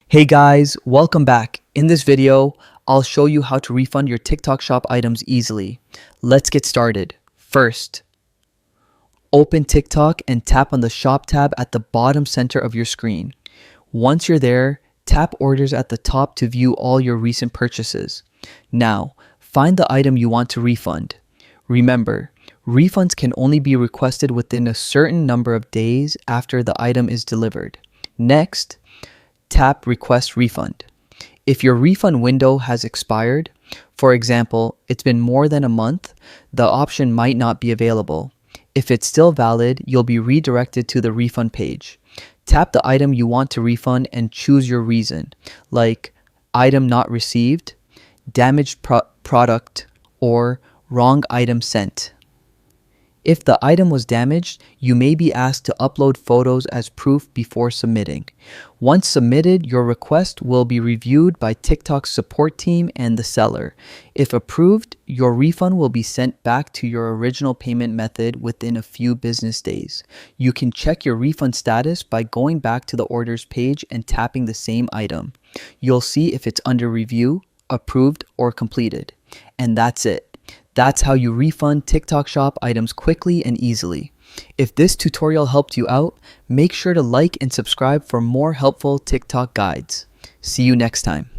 Hey guys, welcome back. In this video, I'll show you how to refund your TikTok shop items easily. Let's get started. First, open TikTok and tap on the shop tab at the bottom center of your screen. Once you're there, tap orders at the top to view all your recent purchases. Now, find the item you want to refund. Remember, refunds can only be requested within a certain number of days after the item is delivered. Next, tap Request Refund. If your refund window has expired, for example, it's been more than a month, the option might not be available. If it's still valid, you'll be redirected to the refund page. Tap the item you want to refund and choose your reason, like item not received, damaged product, or wrong item sent. If the item was damaged, you may be asked to upload photos as proof before submitting. Once submitted, your request will be reviewed by TikTok's support team and the seller. If approved, your refund will be sent back to your original payment method within a few business days. You can check your refund status by going back to the orders page and tapping the same item. You'll see if it's under review, approved, or completed. And that's it. That's how you refund TikTok shop items quickly and easily. If this tutorial helped you out, make sure to like and subscribe for more helpful TikTok guides. See you next time.